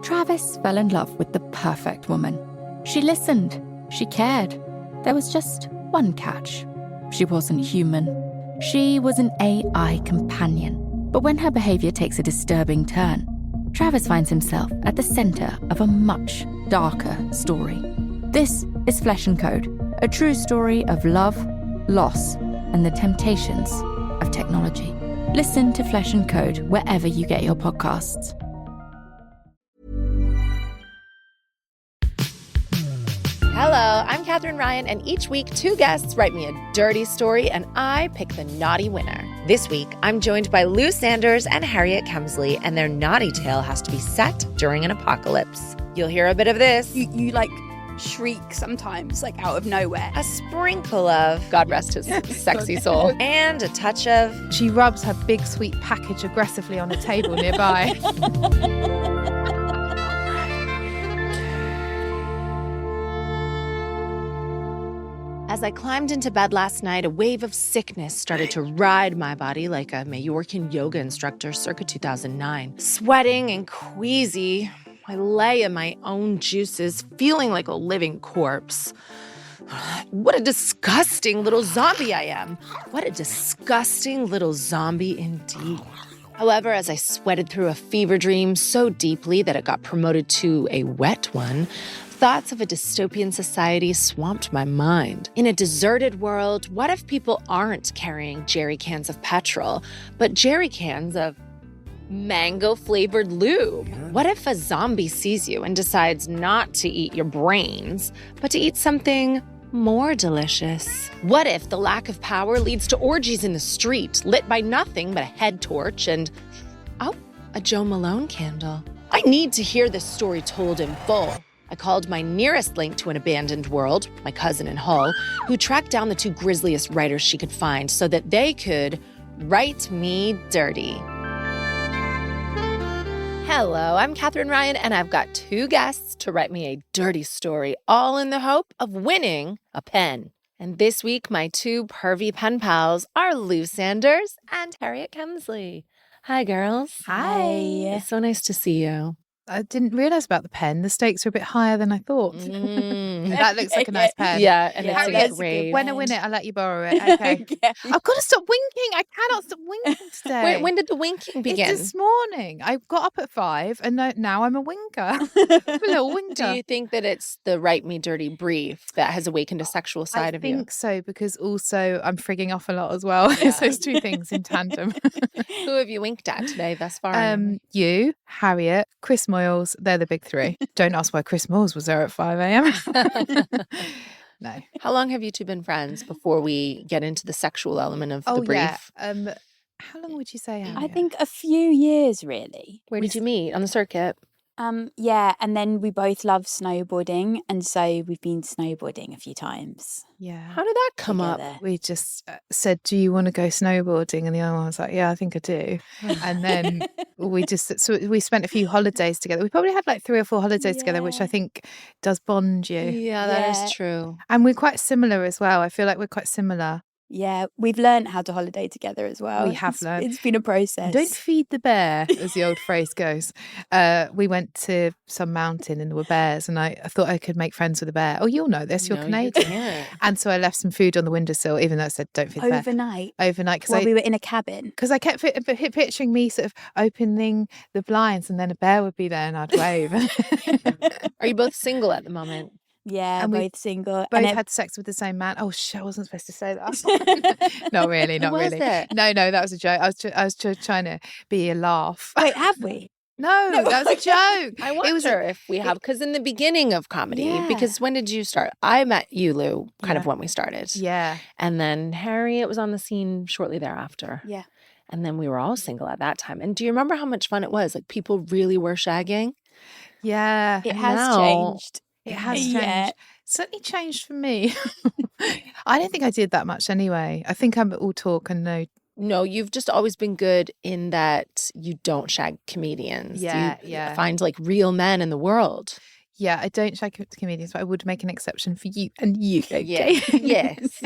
Travis fell in love with the perfect woman. She listened. She cared. There was just one catch. She wasn't human. She was an AI companion. But when her behavior takes a disturbing turn, Travis finds himself at the center of a much darker story. This is Flesh and Code, a true story of love, loss, and the temptations of technology. Listen to Flesh and Code wherever you get your podcasts. Hello, I'm Katherine Ryan, and each week 2 guests write me a dirty story, and I pick the naughty winner. This week, I'm joined by Lou Sanders and Harriet Kemsley, and their naughty tale has to be set during an apocalypse. You'll hear a bit of this. You like shriek sometimes, like out of nowhere. A sprinkle of, God rest his sexy soul, and a touch of... She rubs her big sweet package aggressively on a table nearby. As I climbed into bed last night, a wave of sickness started to ride my body like a Majorcan yoga instructor circa 2009. Sweating and queasy, I lay in my own juices, feeling like a living corpse. What a disgusting little zombie I am. What a disgusting little zombie indeed. However, as I sweated through a fever dream so deeply that it got promoted to a wet one, thoughts of a dystopian society swamped my mind. In a deserted world, what if people aren't carrying jerry cans of petrol, but jerry cans of mango-flavored lube? What if a zombie sees you and decides not to eat your brains, but to eat something more delicious? What if the lack of power leads to orgies in the street, lit by nothing but a head torch and, a Joe Malone candle? I need to hear this story told in full. I called my nearest link to an abandoned world, my cousin in Hull, who tracked down the 2 grisliest writers she could find so that they could write me dirty. Hello, I'm Katherine Ryan, and I've got 2 guests to write me a dirty story, all in the hope of winning a pen. And this week, my 2 pervy pen pals are Lou Sanders and Harriet Kemsley. Hi, girls. Hi. It's so nice to see you. I didn't realise about the pen. The stakes are a bit higher than I thought. That looks like a nice pen. Yeah, and Yeah, it's that's engraved. When I win it, I'll let you borrow it. Okay. Yeah. I've got to stop winking. I cannot stop winking today. Wait, when did the winking begin? It's this morning. I got up at 5 and now I'm a winker. I'm a little winker. Do you think that it's the write me dirty brief that has awakened a sexual side of you? I think so, because also I'm frigging off a lot as well. Yeah. It's those 2 things in tandem. Who have you winked at today thus far? You, Harriet, Chris Moyles, they're the big 3. Don't ask why Chris Moyles was there at 5 a.m. No. How long have you 2 been friends before we get into the sexual element of the brief? Yeah. How long would you say, Harriet? I think a few years, really. Where did you meet? On the circuit? Yeah, and then we both love snowboarding, and so we've been snowboarding a few times. Yeah. How did that come up? together. We just said, do you want to go snowboarding? And the other one was like, yeah, I think I do. And then we spent a few holidays together. We probably had like 3 or 4 holidays together, which I think does bond you. Yeah, that Yeah. is true. And we're quite similar as well. I feel like we're quite similar. Yeah, we've learned how to holiday together as well. We have learned. It's been a process. Don't feed the bear, as the old phrase goes. We went to some mountain and there were bears, and I thought I could make friends with a bear. Oh, you'll know this. You're No, Canadian. You can't. And so I left some food on the windowsill, even though it said don't feed the bear. Overnight, Because while we were in a cabin. I kept picturing me sort of opening the blinds and then a bear would be there and I'd wave. Are you both single at the moment? Yeah, And we both single. Both and had sex with the same man. Oh, shit, I wasn't supposed to say that. Not really, not Who was really. it? No, that was a joke. I was trying to be a laugh. Wait, have we? No, that was a joke. I wonder if we have, because in the beginning of comedy, Yeah. because when did you start? I met you, Lou, kind of when we started. Yeah. And then Harriet was on the scene shortly thereafter. Yeah. And then we were all single at that time. And do you remember how much fun it was? Like, people really were shagging. Yeah. It has now- changed. It has changed. Yeah. Certainly changed for me. I don't think I did that much anyway. I think I'm all talk and no. No, you've just always been good in that you don't shag comedians. Yeah, You yeah. find like real men in the world. Yeah, I don't shag comedians, but I would make an exception for you and you. Okay? Yeah. Yes.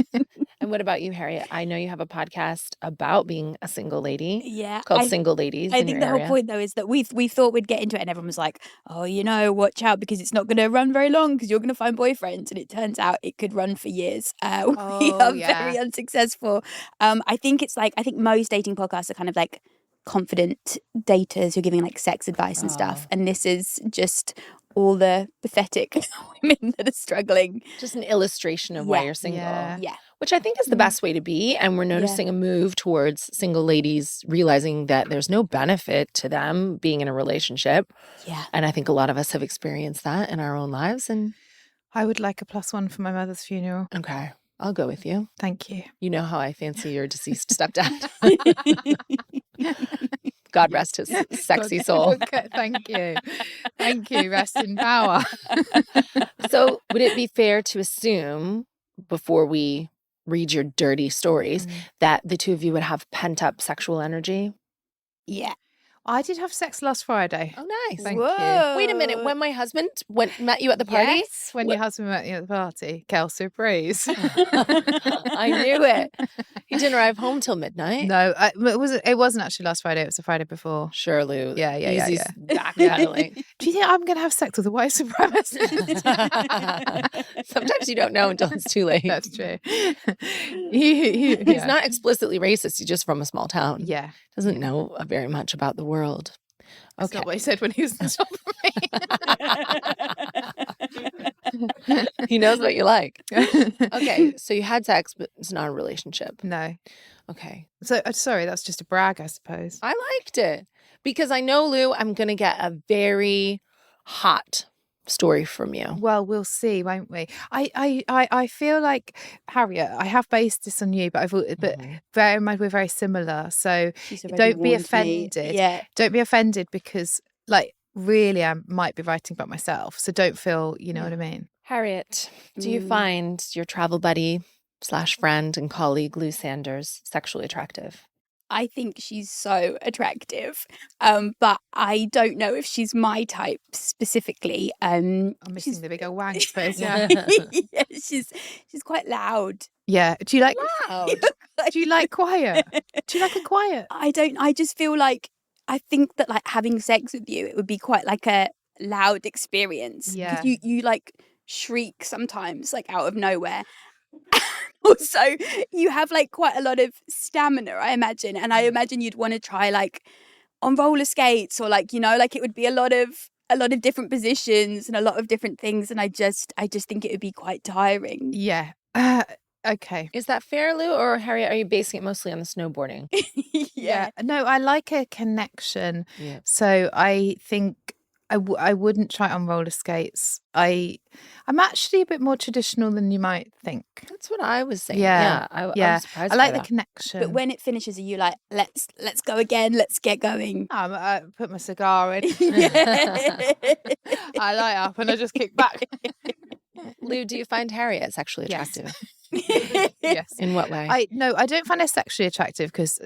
And what about you, Harriet? I know you have a podcast about being a single lady. Yeah, Called Single Ladies I in think your the area. whole point though is that we thought we'd get into it and everyone was like, oh, watch out because it's not going to run very long because you're going to find boyfriends, and it turns out it could run for years. We are very unsuccessful. I think most dating podcasts are kind of like confident daters who are giving like sex advice and stuff, and this is just all the pathetic women that are struggling. Just an illustration of why you're single. Yeah. Which I think is the best way to be. And we're noticing a move towards single ladies realizing that there's no benefit to them being in a relationship. Yeah. And I think a lot of us have experienced that in our own lives. And I would like a +1 for my mother's funeral. okay, I'll go with you. Thank you. You know how I fancy your deceased stepdad. God rest his sexy soul. Okay, thank you. Thank you. Rest in power. So would it be fair to assume, before we read your dirty stories, that the two of you would have pent-up sexual energy? Yeah. I did have sex last Friday. Oh, nice. Thank you. Wait a minute. When my husband met you at the party? Yes, when your husband met you at the party. Kel, surprise. I knew it. He didn't arrive home till midnight. No, it wasn't actually last Friday. It was the Friday before. Sure, Lou. Yeah. Easy's backpedaling. Do you think I'm going to have sex with a white supremacist? Sometimes you don't know until it's too late. That's true. He's not explicitly racist. He's just from a small town. Yeah. Doesn't know very much about the world. That's not what he said when he was on top of me. He knows what you like. Okay, so you had sex, but it's not a relationship. No. Okay. So, sorry, that's just a brag, I suppose. I liked it because I know, Lou, I'm going to get a very hot story from you. Well, we'll see, won't we? I feel like, Harriet, I have based this on you, but very much we're very similar. So don't be offended. Yeah. Don't be offended because, like, really, I might be writing about myself. So don't feel, you know what I mean? Harriet, do you find your travel buddy / friend and colleague, Lou Sanders, sexually attractive? I think she's so attractive, but I don't know if she's my type specifically. I'm missing the big old wang face. Yeah, she's quite loud. Yeah. Do you like Loud? Do you like quiet? Do you like a quiet? I don't. I just feel like I think that like having sex with you, it would be quite like a loud experience. Yeah. Because you like shriek sometimes, like out of nowhere. Also, you have like quite a lot of stamina, I imagine, and I imagine you'd want to try like on roller skates or like like it would be a lot of different positions and a lot of different things, and I just think it would be quite tiring. Yeah. Okay. Is that fair, Lou, or Harriet, are you basing it mostly on the snowboarding? Yeah. No, I like a connection. Yeah. So I think I wouldn't try it on roller skates. I'm actually a bit more traditional than you might think. That's what I was saying. Yeah. I was surprised I like by the that. connection. But when it finishes, are you like, let's go again, let's get going? I put my cigar in. Yeah. I light up and I just kick back. Lou, do you find Harriet sexually attractive? Yes. In what way? I don't find her sexually attractive because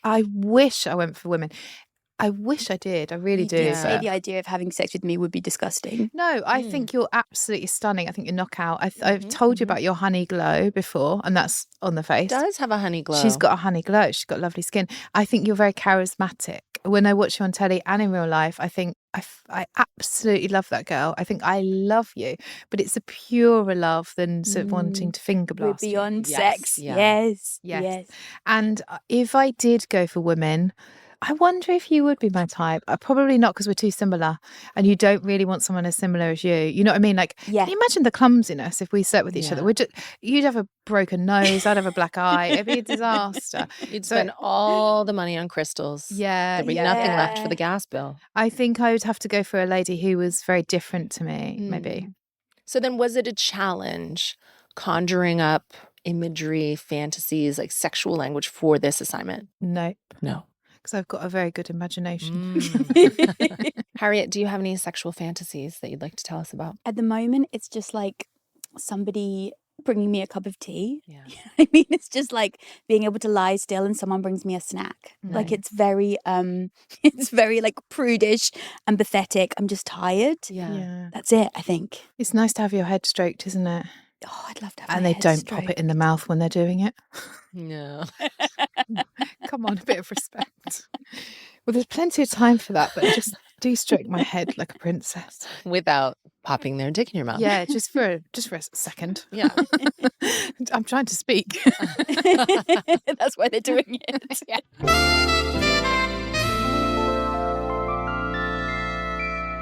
I wish I went for women. I wish I did. I really do. You say but- the idea of having sex with me would be disgusting. No, I think you're absolutely stunning. I think you're knockout. I've told you about your honey glow before, and that's on the face. does have a honey glow. She's got a honey glow. She's got lovely skin. I think you're very charismatic. When I watch you on telly and in real life, I think I absolutely love that girl. I think I love you, but it's a purer love than sort of wanting to finger We're blast you. beyond Yes, sex. yeah. Yes. And if I did go for women, I wonder if you would be my type. Probably not, because we're too similar, and you don't really want someone as similar as you. You know what I mean? Like, Yeah. can you imagine the clumsiness if we slept with each other? You'd have a broken nose. I'd have a black eye. It'd be a disaster. You'd spend all the money on crystals. Yeah, There'd be nothing left for the gas bill. I think I would have to go for a lady who was very different to me, maybe. So then was it a challenge conjuring up imagery, fantasies, like sexual language for this assignment? No, No. because I've got a very good imagination. Harriet, do you have any sexual fantasies that you'd like to tell us about? At the moment, it's just like somebody bringing me a cup of tea. Yeah. I mean, it's just like being able to lie still and someone brings me a snack. Like it's very like prudish and pathetic. I'm just tired. Yeah. Yeah. That's it, I think. It's nice to have your head stroked, isn't it? Oh, I'd love to have And my they head don't pop it in the mouth when they're doing it. No. Come on, a bit of respect. Well, there's plenty of time for that, but just do stroke my head like a princess. Without popping their dick in your mouth. Yeah, just for a second. Yeah. I'm trying to speak. That's why they're doing it. Yeah.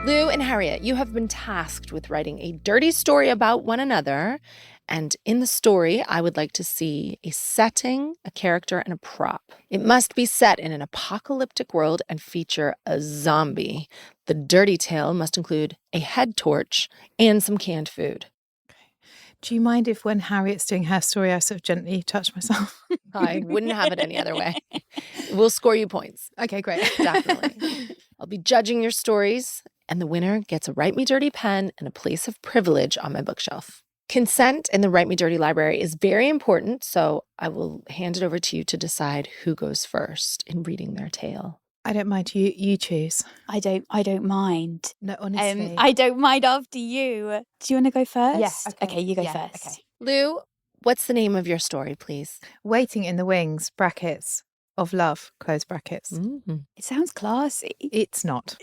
Lou and Harriet, you have been tasked with writing a dirty story about one another. And in the story, I would like to see a setting, a character, and a prop. It must be set in an apocalyptic world and feature a zombie. The dirty tale must include a head torch and some canned food. Do you mind if when Harriet's doing her story, I sort of gently touch myself? I wouldn't have it any other way. We'll score you points. Okay, great. Definitely. I'll be judging your stories, and the winner gets a Write Me Dirty pen and a place of privilege on my bookshelf. Consent in the Write Me Dirty library is very important, so I will hand it over to you to decide who goes first in reading their tale. I don't mind. You choose. I don't mind. No, honestly. I don't mind after you. Do you want to go first? Yeah, okay. you go Yeah, first. okay. Lou, what's the name of your story, please? Waiting in the wings, brackets, of love, close brackets. Mm-hmm. It sounds classy. It's not.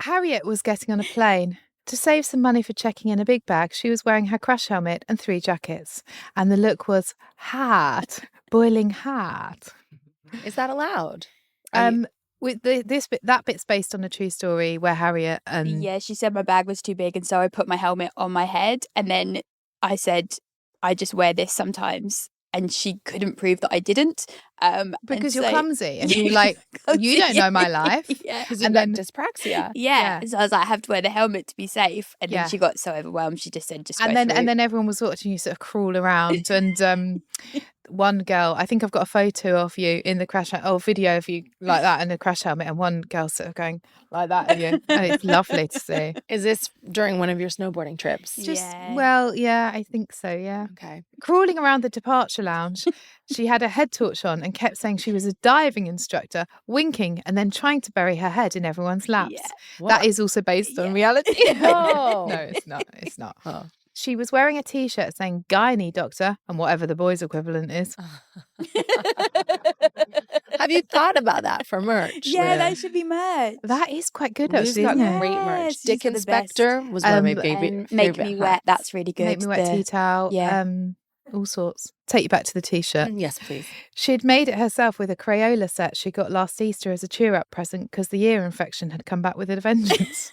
Harriet was getting on a plane. To save some money for checking in a big bag, she was wearing her crash helmet and 3 jackets. And the look was hot, boiling hot. Is that allowed? With that bit's based on a true story where Harriet Yeah, she said my bag was too big, and so I put my helmet on my head, and then I said I just wear this sometimes, and she couldn't prove that I didn't. Because you're clumsy, and you're like, you don't know my life. Yeah, Because you've got dyspraxia. yeah. So I was like, I have to wear the helmet to be safe, and Yeah. then she got so overwhelmed, she just said, just and go then through. and then everyone was watching you sort of crawl around, and one girl, I think I've got a photo of you in the crash video of you like that in the crash helmet, and one girl sort of going like that at you, and it's lovely to see. Is this during one of your snowboarding trips? Yeah. Yeah, I think so. Yeah, Okay. crawling around the departure lounge, she had a head torch on and kept saying she was a diving instructor, winking and then trying to bury her head in everyone's laps. Yeah. That is also based on reality. Oh. No, it's not. It's not. Oh. She was wearing a t-shirt saying "Gynae doctor" and whatever the boys' equivalent is. Have you thought about that for merch? Yeah, Lou? that should be merch. That is quite good, Lou's actually. got Isn't it? great merch. Yes, Dick these are the Inspector was one of my favorite. Make favorite Me Wet. hats. That's really good. Make me wet tea towel. yeah. All sorts. Take you back to the t-shirt. Yes, please. She'd made it herself with a Crayola set she got last Easter as a cheer-up present because the ear infection had come back with a vengeance.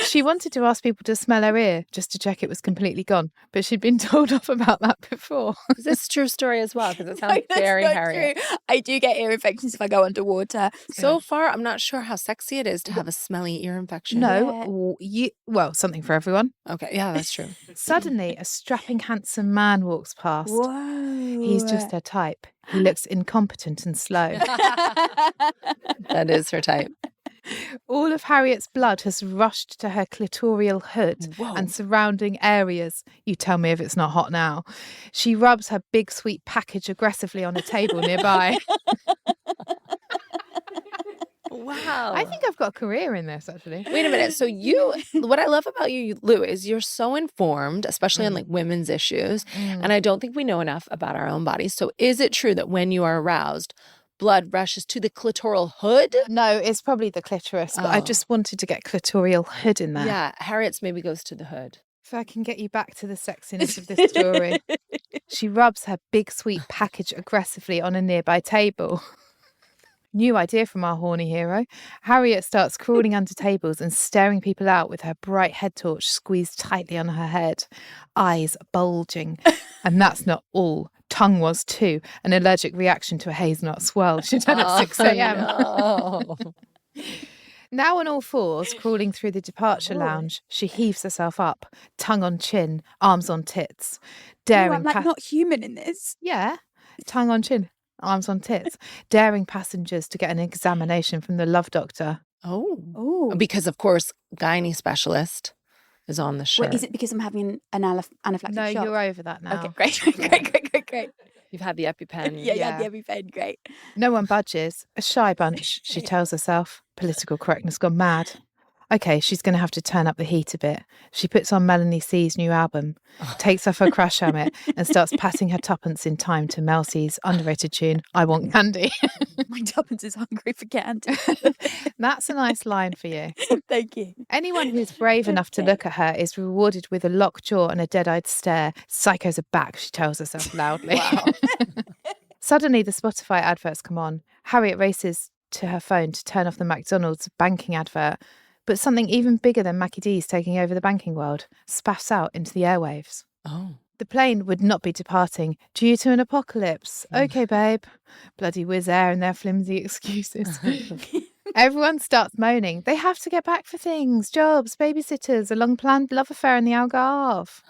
She wanted to ask people to smell her ear just to check it was completely gone, but she'd been told off about that before. Is this a true story as well? Because it sounds No, that's very not Harriet. true. I do get ear infections if I go underwater. So far, I'm not sure how sexy it is to have a smelly ear infection. No, something for everyone. Okay, yeah, that's true. Suddenly, a strapping, handsome man walks past. Whoa. He's just her type. He looks incompetent and slow. That is her type. All of Harriet's blood has rushed to her clitoral hood Whoa. and surrounding areas. You tell me if it's not hot now. She rubs her big sweet package aggressively on a table nearby. Wow. I think I've got a career in this, actually. Wait a minute. So what I love about you, Lou, is you're so informed, especially on like women's issues. And I don't think we know enough about our own bodies. So is it true that when you are aroused, blood rushes to the clitoral hood? No, it's probably the clitoris, but I Oh. just wanted to get clitoral hood in there. Yeah, Harriet's maybe goes to the hood. If I can get you back to the sexiness of this story. She rubs her big sweet package aggressively on a nearby table. New idea from our horny hero. Harriet starts crawling under tables and staring people out with her bright head torch squeezed tightly on her head, eyes bulging. And that's not all. Tongue was too. An allergic reaction to a hazelnut swirl. She done at 6 a.m. No. Now on all fours, crawling through the departure lounge, she heaves herself up, tongue on chin, arms on tits, daring I'm like not human in this. Yeah, tongue on chin, arms on tits, daring passengers to get an examination from the love doctor. Oh. Because, of course, gynae specialist is on the shirt. Wait, is it because I'm having an anaphylactic No, shock? you're over that now. Okay, great. You've had the EpiPen. Yeah, the EpiPen, great. No one budges. A shy bunch, she tells herself. Political correctness gone mad. Okay, she's going to have to turn up the heat a bit. She puts on Melanie C's new album, takes off her crash helmet and starts patting her tuppence in time to Mel C's underrated tune, I Want Candy. My tuppence is hungry for candy. That's a nice line for you. Thank you. Anyone who's brave enough to look at her is rewarded with a locked jaw and a dead-eyed stare. Psychos are back, she tells herself loudly. Wow. Suddenly, the Spotify adverts come on. Harriet races to her phone to turn off the McDonald's banking advert. But something even bigger than Mackie D's taking over the banking world spaffs out into the airwaves. Oh. The plane would not be departing due to an apocalypse. Okay, babe. Bloody Wizz Air and their flimsy excuses. Everyone starts moaning. They have to get back for things. Jobs, babysitters, a long-planned love affair in the Algarve.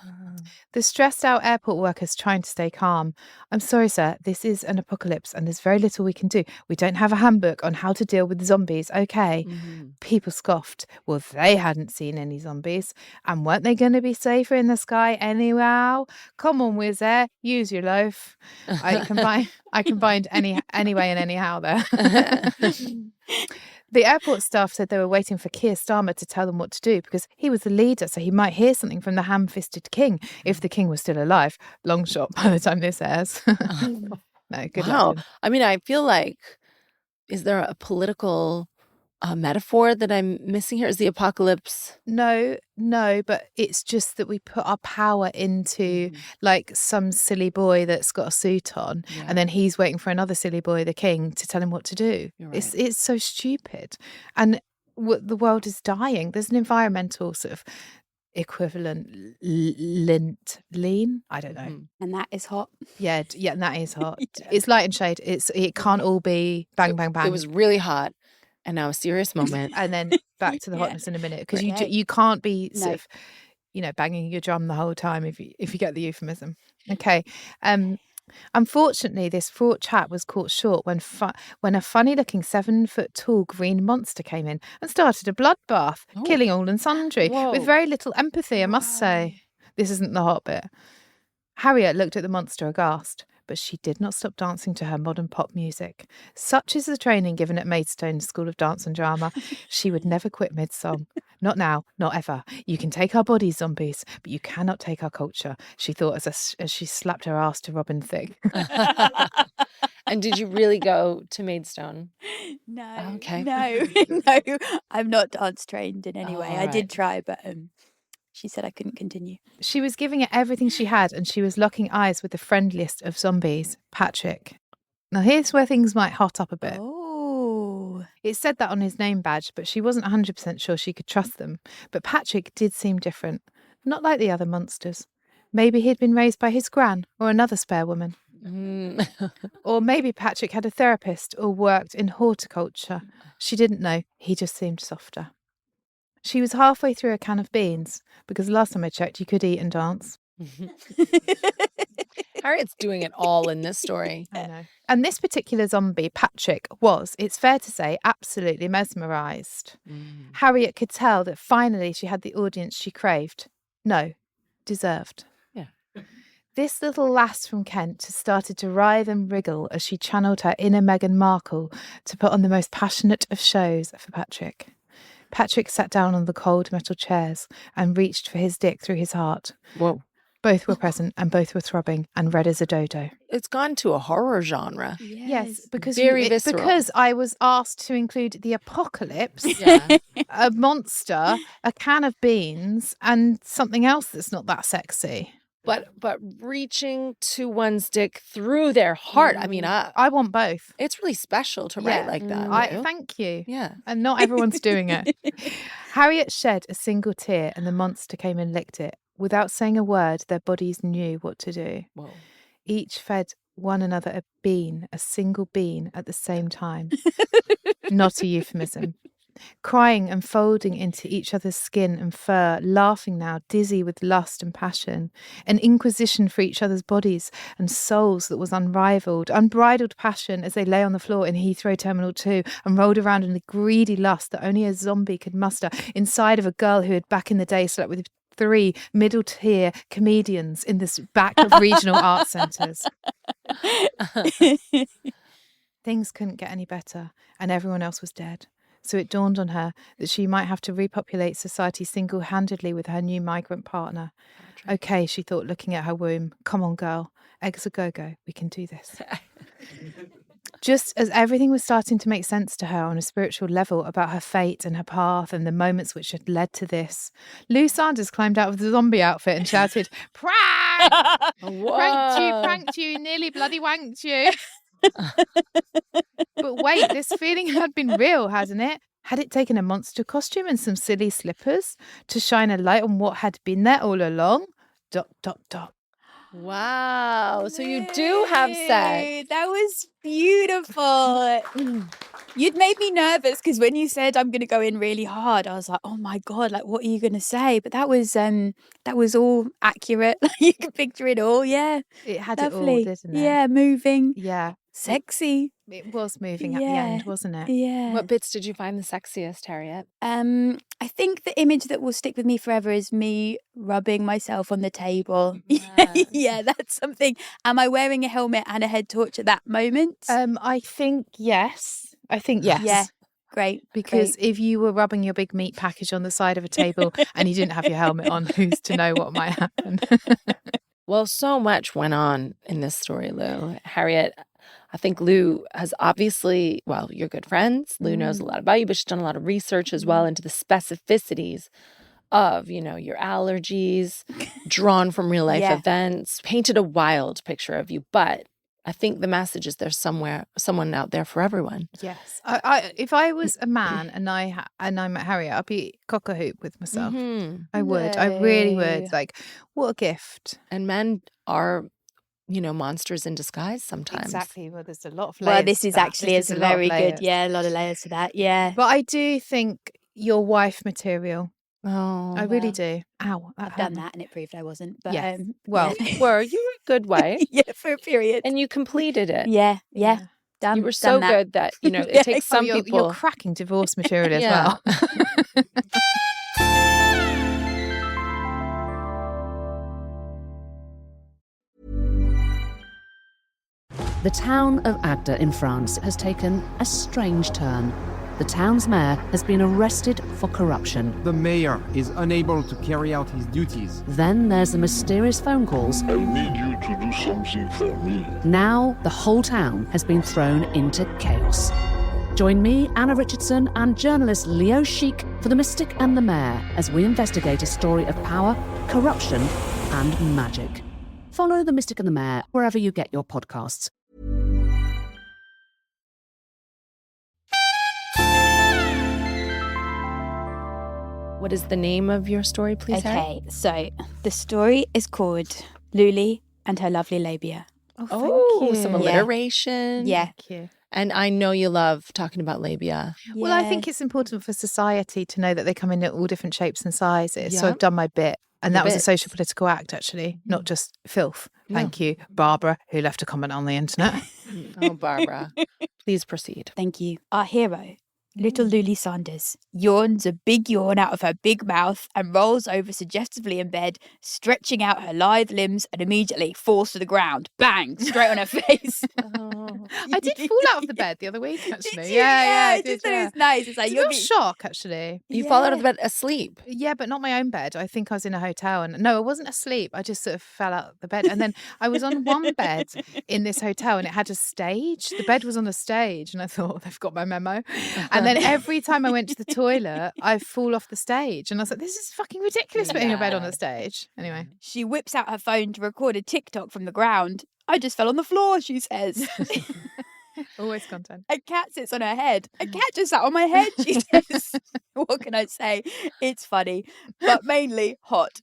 The stressed-out airport workers trying to stay calm. I'm sorry, sir. This is an apocalypse and there's very little we can do. We don't have a handbook on how to deal with zombies, okay? People scoffed. Well, they hadn't seen any zombies. And weren't they going to be safer in the sky anyhow? Come on, Wizz Air. Use your loaf. I combined anyway and anyhow there. The airport staff said they were waiting for Keir Starmer to tell them what to do because he was the leader, so he might hear something from the ham-fisted king if the king was still alive. Long shot by the time this airs. No, good Wow. luck. I mean, I feel like, is there a political metaphor that I'm missing here? Is the apocalypse? No, but it's just that we put our power into like some silly boy that's got a suit on and then he's waiting for another silly boy, the king, to tell him what to do. You're right. It's so stupid. And the world is dying. There's an environmental sort of equivalent lean. I don't know. And that is hot. Yeah, and that is hot. Yeah. It's light and shade. It can't all be bang, bang, bang. It was really hot. And now a serious moment. And then back to the hotness in a minute because Right. you can't be sort of, banging your drum the whole time if you get the euphemism. Okay. Unfortunately, this fraught chat was caught short when a funny-looking 7-foot-tall green monster came in and started a bloodbath, killing all and sundry with very little empathy, I must say. This isn't the hot bit. Harriet looked at the monster aghast, but she did not stop dancing to her modern pop music. Such is the training given at Maidstone School of Dance and Drama. She would never quit mid-song. Not now, not ever. You can take our bodies, zombies, but you cannot take our culture, she thought as she slapped her ass to Robin Thicke. And did you really go to Maidstone? No. Okay. No. I'm not dance trained in any way. I right. did try, but she said I couldn't continue. She was giving it everything she had and she was locking eyes with the friendliest of zombies, Patrick. Now here's where things might hot up a bit. Oh. It said that on his name badge, but she wasn't 100% sure she could trust them. But Patrick did seem different, not like the other monsters. Maybe he'd been raised by his gran or another spare woman. Or maybe Patrick had a therapist or worked in horticulture. She didn't know. He just seemed softer. She was halfway through a can of beans, because last time I checked, you could eat and dance. Harriet's doing it all in this story. I know. And this particular zombie, Patrick, was, it's fair to say, absolutely mesmerised. Harriet could tell that finally she had the audience she craved. No, deserved. Yeah. This little lass from Kent started to writhe and wriggle as she channeled her inner Meghan Markle to put on the most passionate of shows for Patrick. Patrick sat down on the cold metal chairs and reached for his dick through his heart. Whoa. Both were present and both were throbbing and red as a dodo. It's gone to a horror genre. Yes, because Very visceral. because I was asked to include the apocalypse, Yeah. a monster, a can of beans, and something else that's not that sexy. But reaching to one's dick through their heart. I mean, I want both. it's really special to write like that. no? Thank you. Yeah. And not everyone's doing it. Harriet shed a single tear and the monster came and licked it. Without saying a word, their bodies knew what to do. Whoa. Each fed one another a single bean at the same time. Not a euphemism. Crying and folding into each other's skin and fur, laughing now, dizzy with lust and passion, an inquisition for each other's bodies and souls that was unrivaled, unbridled passion as they lay on the floor in Heathrow Terminal 2 and rolled around in the greedy lust that only a zombie could muster inside of a girl who had back in the day slept with 3 middle-tier comedians in this back of regional art centres. Things couldn't get any better and everyone else was dead. So it dawned on her that she might have to repopulate society single-handedly with her new migrant partner. Okay, she thought, looking at her womb. Come on, girl. Eggs a go-go. We can do this. Just as everything was starting to make sense to her on a spiritual level about her fate and her path and the moments which had led to this, Lou Sanders climbed out of the zombie outfit and shouted, "Prank! Pranked you, nearly bloody wanked you." But wait, this feeling had been real, hadn't it? Had it taken a monster costume and some silly slippers to shine a light on what had been there all along? ... Wow. So you do have sex. That was beautiful. You'd made me nervous because when you said I'm going to go in really hard, I was like, oh my God, like, what are you going to say? But that was all accurate. You can picture it all. Yeah. It had Lovely. it all, didn't it? Yeah, moving. Yeah. Sexy. It was moving at the end, wasn't it? Yeah. What bits did you find the sexiest, Harriet? I think the image that will stick with me forever is me rubbing myself on the table. Yeah, that's something. Am I wearing a helmet and a head torch at that moment? I think yes. Yeah. Great. Because if you were rubbing your big meat package on the side of a table and you didn't have your helmet on, who's to know what might happen? Well, so much went on in this story, Lou. Harriet, I think Lou has obviously, well, you're good friends. Lou knows a lot about you, but she's done a lot of research as well into the specificities of, your allergies, drawn from real life events, painted a wild picture of you. But I think the message is there's someone out there for everyone. Yes. If I was a man and I met Harriet, I'd be cock-a-hoop with myself. I would. I really would. Like, what a gift. And men are, monsters in disguise sometimes. Exactly. Well, there's a lot of layers. Well, this is actually a very good, a lot of layers to that. Yeah. But I do think you're wife material. Oh, I really do. Ow. I've done that and it proved I wasn't. But yes. Well, you were a good wife. Yeah, for a period. And you completed it. Yeah. Done. You were so good that, it takes some people. You're cracking divorce material as well. The town of Agde in France has taken a strange turn. The town's mayor has been arrested for corruption. The mayor is unable to carry out his duties. Then there's the mysterious phone calls. I need you to do something for me. Now the whole town has been thrown into chaos. Join me, Anna Richardson, and journalist Leo Chic for The Mystic and the Mayor as we investigate a story of power, corruption, and magic. Follow The Mystic and the Mayor wherever you get your podcasts. What is the name of your story, please? Okay, so the story is called Luli and Her Lovely Labia. Oh, thank you. Some alliteration. Yeah. Thank you. And I know you love talking about labia. Well, I think it's important for society to know that they come in at all different shapes and sizes. So Yeah. I've done my bit. And Your that was a bit. social political act, actually, not just filth. Thank you, Barbara, who left a comment on the internet. Oh, Barbara. Please proceed. Thank you. Our hero, little Luli Sanders, yawns a big yawn out of her big mouth and rolls over suggestively in bed, stretching out her lithe limbs and immediately falls to the ground. Bang! Straight on her face. I did fall out of the bed the other week, actually. Did you? Yeah, I I did. just thought it was nice. It's like, It's a you're real shock, actually. You fall out of the bed asleep. Yeah, but not my own bed. I think I was in a hotel and no, I wasn't asleep. I just sort of fell out of the bed. And then I was on one bed in this hotel and it had a stage. The bed was on a stage and I thought, they've got my memo. And then every time I went to the toilet, I'd fall off the stage. And I was like, this is fucking ridiculous putting a bed on a stage. Anyway. She whips out her phone to record a TikTok from the ground. I just fell on the floor, she says. Always content. A cat sits on her head. A cat just sat on my head, she says. What can I say? It's funny, but mainly hot.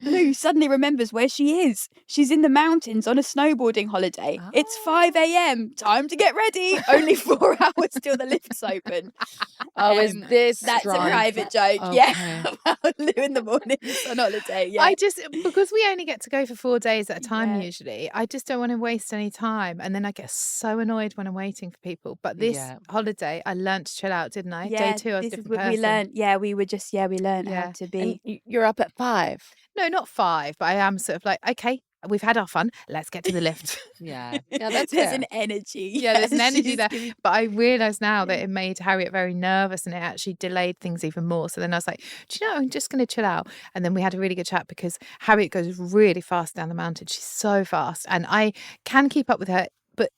Lou suddenly remembers where she is. She's in the mountains on a snowboarding holiday. It's 5 a.m. Time to get ready. Only 4 hours till the lift's open. Oh, is this That's drunk? a private joke. Okay. Yeah, about Lou in the morning on holiday. Yeah. Because we only get to go for 4 days at a time Yeah. usually, I just don't want to waste any time. And then I get so annoyed when I'm waiting for people. But this holiday, I learned to chill out, didn't I? Day 2, I was a this is different what person. we learned. Yeah, we learned how Yeah. to be. And you're up at 5. No, not 5, but I am sort of like, okay, we've had our fun. Let's get to the lift. Yeah, that's There's fair. an energy. Yeah, there's an energy she's there. giving- But I realise now that it made Harriet very nervous and it actually delayed things even more. So then I was like, do you know, I'm just going to chill out. And then we had a really good chat because Harriet goes really fast down the mountain. She's so fast. And I can keep up with her, but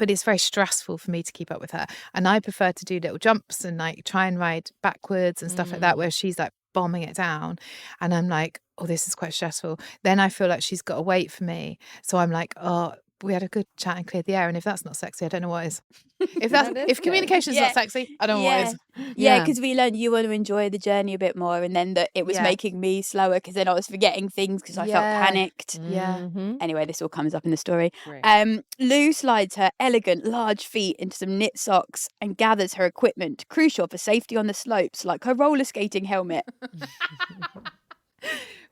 it's very stressful for me to keep up with her. And I prefer to do little jumps and like try and ride backwards and stuff like that, where she's like bombing it down. And I'm like, oh, this is quite stressful. Then I feel like she's got to wait for me. So I'm like, oh, we had a good chat and cleared the air. And if that's not sexy, I don't know what is. If communication's not sexy, I don't know what is. Yeah, because we learned you want to enjoy the journey a bit more, and then that it was making me slower because then I was forgetting things because I felt panicked. Yeah. Anyway, this all comes up in the story. Right. Lou slides her elegant, large feet into some knit socks and gathers her equipment, crucial for safety on the slopes, like her roller skating helmet.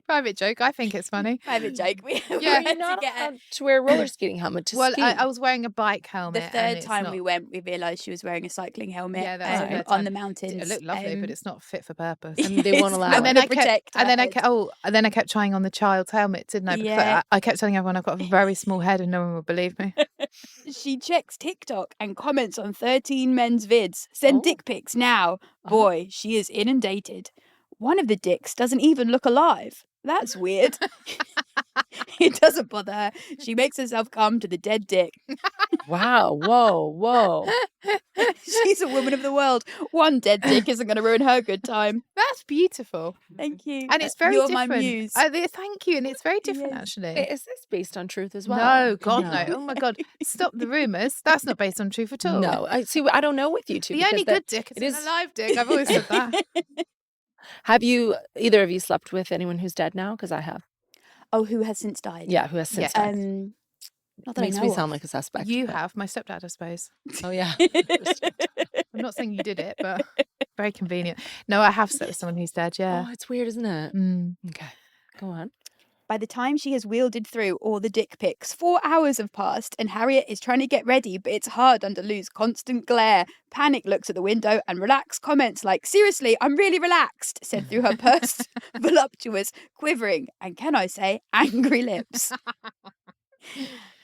Private joke. I think it's funny. Private joke. We You're went not to get allowed to wear a roller skating helmet to Well, ski. I was wearing a bike helmet. the and third it's time not- we went, we realised she was wearing a cycling helmet Yeah, that's the third on time. the mountains. It looked lovely, but it's not fit for purpose. And they won't allow And it. then I kept, and then I kept. kept, and then I kept trying on the child's helmet, didn't I? Because Yeah. I kept telling everyone I've got a very small head, and no one would believe me. She checks TikTok and comments on 13 men's vids. Send dick pics now. Boy, she is inundated. One of the dicks doesn't even look alive. That's weird. It doesn't bother her. She makes herself come to the dead dick. Wow. Whoa. She's a woman of the world. One dead dick isn't going to ruin her good time. That's beautiful, Thank you. and it's very You're different. my muse. Thank you, and it's very different Yes. actually. Is this based on truth as well? No, God, no. Oh my God, stop the rumours. That's not based on truth at all. No. I see. I don't know with you two. The because only good dick it is is- an alive dick. I've always said that. Have you either of you slept with anyone who's dead now? Because I have. Oh, who has since died? Yeah, who has since Yeah. died. Not that Makes I me know sound of. like a suspect. You but- have my stepdad, I suppose. Oh yeah. I'm not saying you did it, but very convenient. No, I have slept with someone who's dead. Yeah. Oh, it's weird, isn't it? Mm. Okay. Go on. By the time she has wielded through all the dick pics, 4 hours have passed and Harriet is trying to get ready, but it's hard under Lou's constant glare. Panic looks at the window and relaxed comments like, seriously, I'm really relaxed, said through her pursed, voluptuous, quivering, and can I say, angry lips.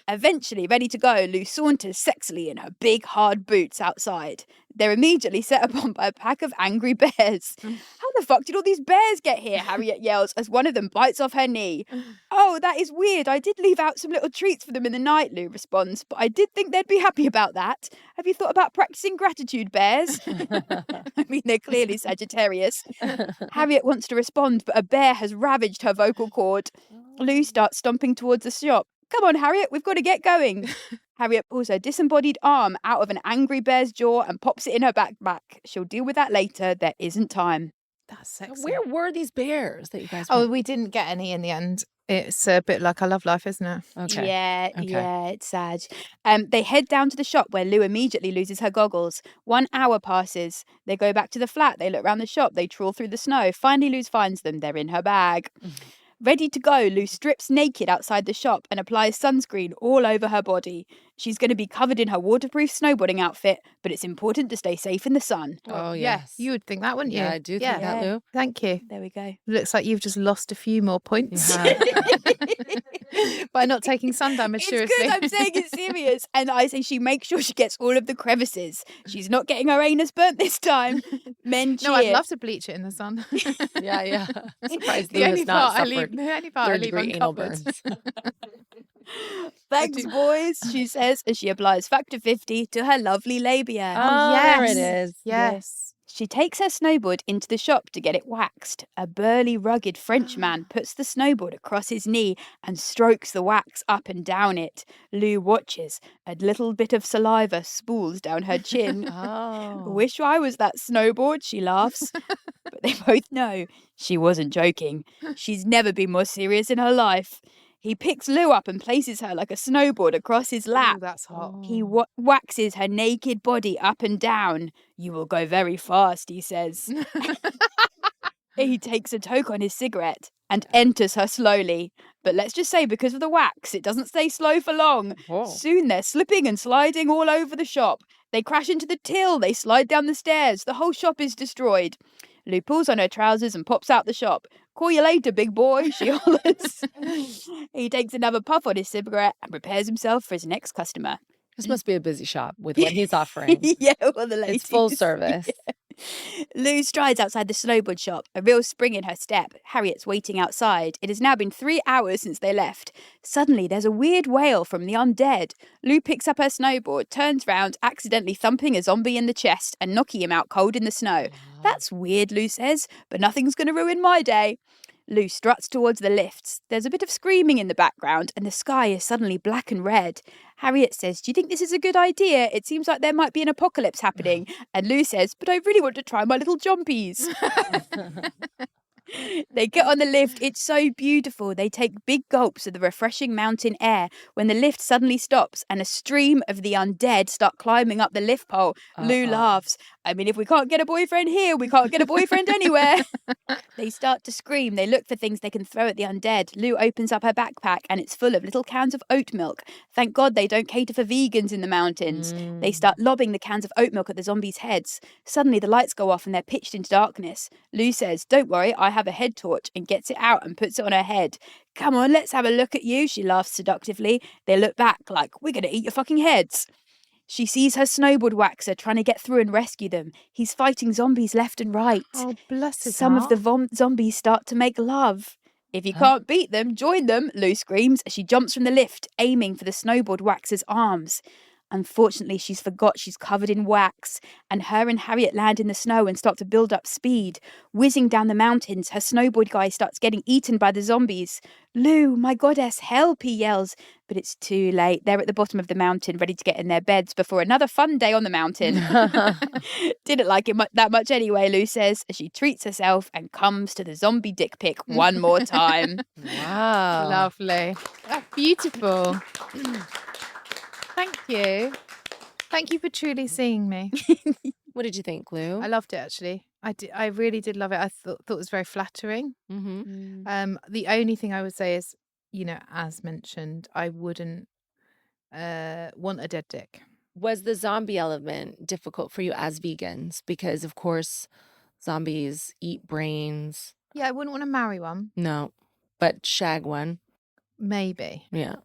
Eventually ready to go, Lou saunters sexily in her big, hard boots outside. They're immediately set upon by a pack of angry bears. How the fuck did all these bears get here? Harriet yells as one of them bites off her knee. Oh, that is weird. I did leave out some little treats for them in the night, Lou responds, but I did think they'd be happy about that. Have you thought about practicing gratitude, bears? I mean, they're clearly Sagittarius. Harriet wants to respond, but a bear has ravaged her vocal cord. Lou starts stomping towards the shop. Come on, Harriet, we've got to get going. Harriet pulls her disembodied arm out of an angry bear's jaw and pops it in her backpack. She'll deal with that later. There isn't time. That's sexy. Where were these bears that you guys? Oh, went? we didn't get any in the end. It's a bit like our love life, isn't it? Okay. Yeah, it's sad. They head down to the shop where Lou immediately loses her goggles. 1 hour passes. They go back to the flat. They look around the shop. They trawl through the snow. Finally, Lou finds them. They're in her bag. Ready to go, Lou strips naked outside the shop and applies sunscreen all over her body. She's going to be covered in her waterproof snowboarding outfit, but it's important to stay safe in the sun. Oh Yeah, yes. you would think that, wouldn't you? Yeah, I do think that, Lou. Thank you. There we go. Looks like you've just lost a few more points You by not taking sun damage It's seriously. good, I'm saying it's serious. And I say she makes sure she gets all of the crevices. She's not getting her anus burnt this time. Men cheer. No, I'd love to bleach it in the sun. Yeah. Surprised Lou the has only not part I suffered leave, the only part I leave third-degree anal uncovered. burns. Thanks, boys, she says as she applies Factor 50 to her lovely labia. Oh, there it yes. is. Yes. She takes her snowboard into the shop to get it waxed. A burly, rugged French man puts the snowboard across his knee and strokes the wax up and down it. Lou watches. A little bit of saliva spools down her chin. Oh. Wish I was that snowboard, she laughs. But they both know she wasn't joking. She's never been more serious in her life. He picks Lou up and places her like a snowboard across his lap. Ooh, that's hot. He waxes her naked body up and down. You will go very fast, he says. He takes a toke on his cigarette and enters her slowly. But let's just say because of the wax, it doesn't stay slow for long. Whoa. Soon they're slipping and sliding all over the shop. They crash into the till. They slide down the stairs. The whole shop is destroyed. Lou pulls on her trousers and pops out the shop. Call you later, big boy, she hollers. He takes another puff on his cigarette and prepares himself for his next customer. This must be a busy shop with what he's offering. Yeah, well, the ladies. It's full service. Yeah. Lou strides outside the snowboard shop, a real spring in her step. Harriet's waiting outside. It has now been 3 hours since they left. Suddenly, there's a weird wail from the undead. Lou picks up her snowboard, turns round, accidentally thumping a zombie in the chest and knocking him out cold in the snow. That's weird, Lou says, but nothing's going to ruin my day. Lou struts towards the lifts. There's a bit of screaming in the background, and the sky is suddenly black and red. Harriet says, "Do you think this is a good idea? It seems like there might be an apocalypse happening." And Lou says, "But I really want to try my little jumpies." They get on the lift. It's so beautiful. They take big gulps of the refreshing mountain air when the lift suddenly stops and a stream of the undead start climbing up the lift pole. Lou laughs. "I mean, if we can't get a boyfriend here, we can't get a boyfriend anywhere." They start to scream. They look for things they can throw at the undead. Lou opens up her backpack and it's full of little cans of oat milk. Thank God they don't cater for vegans in the mountains. They start lobbing the cans of oat milk at the zombies' heads. Suddenly the lights go off and they're pitched into darkness. Lou says, "Don't worry, I have a head torch," and gets it out and puts it on her head. "Come on, let's have a look at you," she laughs seductively. They look back like, "We're going to eat your fucking heads." She sees her snowboard waxer trying to get through and rescue them. He's fighting zombies left and right. Oh, bless his Some heart. of the zombies start to make love. "If you can't beat them, join them," Lou screams as she jumps from the lift, aiming for the snowboard waxer's arms. Unfortunately, she's forgot she's covered in wax, and her and Harriet land in the snow and start to build up speed. Whizzing down the mountains, her snowboard guy starts getting eaten by the zombies. "Lou, my goddess, help," he yells. But it's too late. They're at the bottom of the mountain, ready to get in their beds before another fun day on the mountain. Didn't like it that much anyway, Lou says, as she treats herself and comes to the zombie dick pic one more time. Wow. Lovely. That's beautiful. Thank you. Thank you for truly seeing me. What did you think, Lou? I loved it, actually. I really did love it. I thought it was very flattering. Mm-hmm. The only thing I would say is, as mentioned, I wouldn't want a dead dick. Was the zombie element difficult for you as vegans? Because, of course, zombies eat brains. Yeah, I wouldn't want to marry one. No, but shag one. Maybe. Yeah.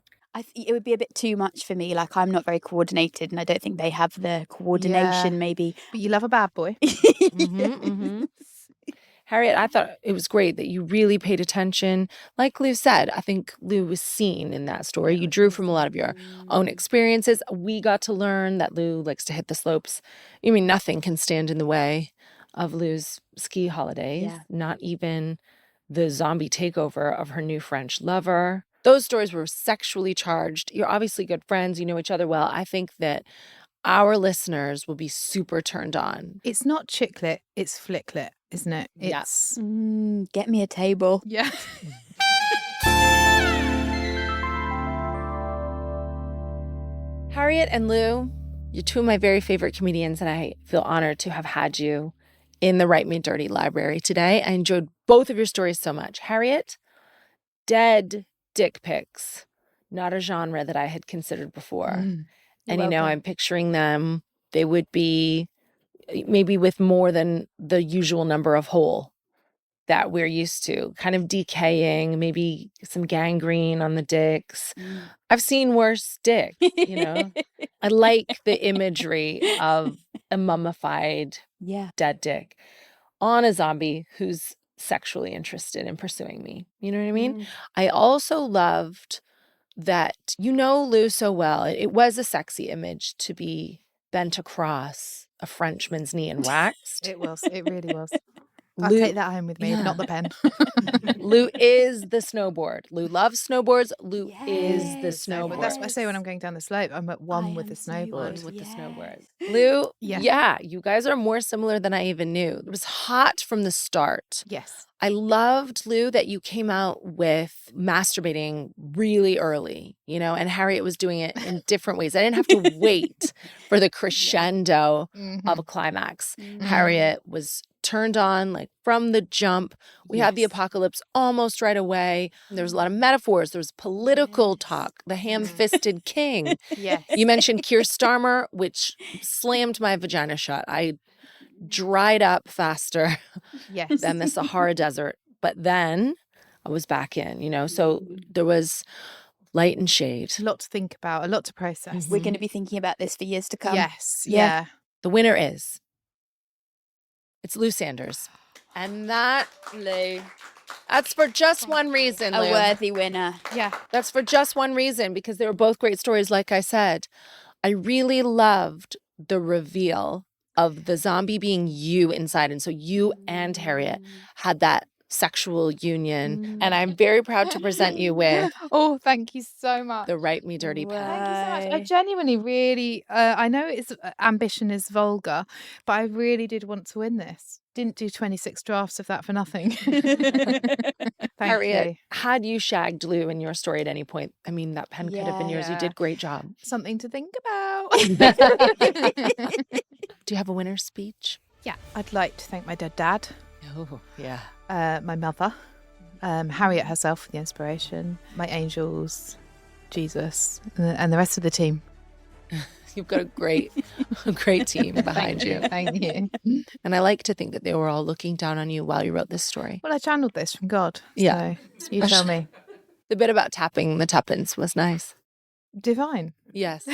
It would be a bit too much for me. Like, I'm not very coordinated, and I don't think they have the coordination, maybe. But you love a bad boy. Harriet, I thought it was great that you really paid attention. Like Lou said, I think Lou was seen in that story. You drew from a lot of your own experiences. We got to learn that Lou likes to hit the slopes. I mean, nothing can stand in the way of Lou's ski holidays, not even the zombie takeover of her new French lover. Those stories were sexually charged. You're obviously good friends. You know each other well. I think that our listeners will be super turned on. It's not chicklet, it's flicklet, isn't it? It's Get me a table. Yeah. Harriet and Lou, you're two of my very favorite comedians, and I feel honored to have had you in the Write Me Dirty library today. I enjoyed both of your stories so much. Harriet, dead dick pics, not a genre that I had considered before. And, I'm picturing them. They would be maybe with more than the usual number of hole that we're used to, kind of decaying, maybe some gangrene on the dicks. I've seen worse dick, I like the imagery of a mummified dead dick on a zombie who's sexually interested in pursuing me. You know what I mean? I also loved that Lou so well. It was a sexy image to be bent across a Frenchman's knee and waxed. It was. It really was. I'll take that home with me, not the pen. Lou is the snowboard. Lou loves snowboards. Lou is the snowboard. But that's what I say when I'm going down the slope. I'm at one with the snowboard. With the snowboard. Lou, you guys are more similar than I even knew. It was hot from the start. Yes. I loved, Lou, that you came out with masturbating really early, and Harriet was doing it in different ways. I didn't have to wait for the crescendo of a climax. Harriet was turned on like from the jump. We had the apocalypse almost right away. There was a lot of metaphors. There was political talk, the ham-fisted king. Yes. You mentioned Keir Starmer, which slammed my vagina shut. I dried up faster than the Sahara Desert. But then I was back in, you know, so there was light and shade. A lot to think about, a lot to process. We're going to be thinking about this for years to come. Yes, Yeah. yeah. The winner is, it's Lou Sanders. And that's for just one reason, A Lou. worthy winner. Yeah. That's for just one reason, because they were both great stories, like I said. I really loved the reveal of the zombie being you inside. And so you and Harriet had that sexual union. And I'm very proud to present you with Oh, thank you so much. the Write Me Dirty pen. Thank you so much. I genuinely really, I know it's ambition is vulgar, but I really did want to win this. Didn't do 26 drafts of that for nothing. Thank Harriet, you. had you shagged Lou in your story at any point, I mean, that pen could have been yours. You Yeah. did a great job. Something to think about. Do you have a winner's speech? Yeah, I'd like to thank my dead dad, Oh, yeah. my mother, Harriet herself for the inspiration, my angels, Jesus, and the rest of the team. You've got a great team behind you. Thank you. And I like to think that they were all looking down on you while you wrote this story. Well, I channeled this from God. Yeah. So you tell me. The bit about tapping the tuppence was nice. Divine. Yes.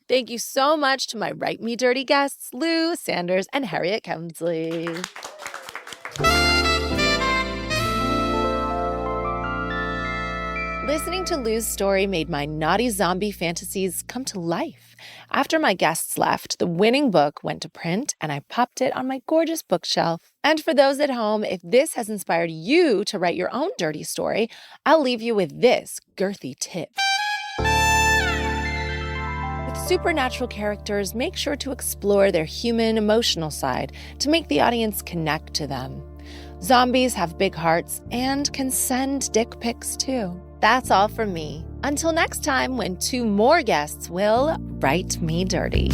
Thank you so much to my Write Me Dirty guests, Lou Sanders and Harriet Kemsley. Listening to Lou's story made my naughty zombie fantasies come to life. After my guests left, the winning book went to print and I popped it on my gorgeous bookshelf. And for those at home, if this has inspired you to write your own dirty story, I'll leave you with this girthy tip. With supernatural characters, make sure to explore their human, emotional side to make the audience connect to them. Zombies have big hearts and can send dick pics too. That's all from me. Until next time, when 2 more guests will write me dirty.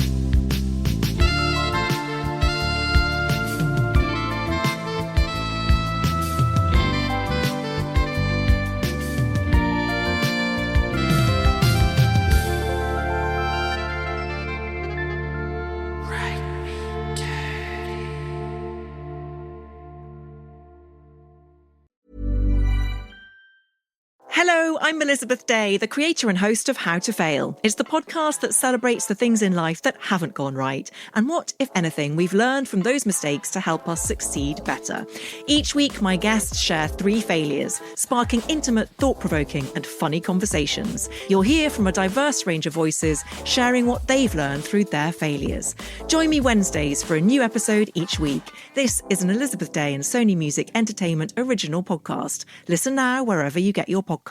Hello, I'm Elizabeth Day, the creator and host of How to Fail. It's the podcast that celebrates the things in life that haven't gone right and what, if anything, we've learned from those mistakes to help us succeed better. Each week, my guests share 3 failures, sparking intimate, thought-provoking and funny conversations. You'll hear from a diverse range of voices sharing what they've learned through their failures. Join me Wednesdays for a new episode each week. This is an Elizabeth Day and Sony Music Entertainment original podcast. Listen now wherever you get your podcasts.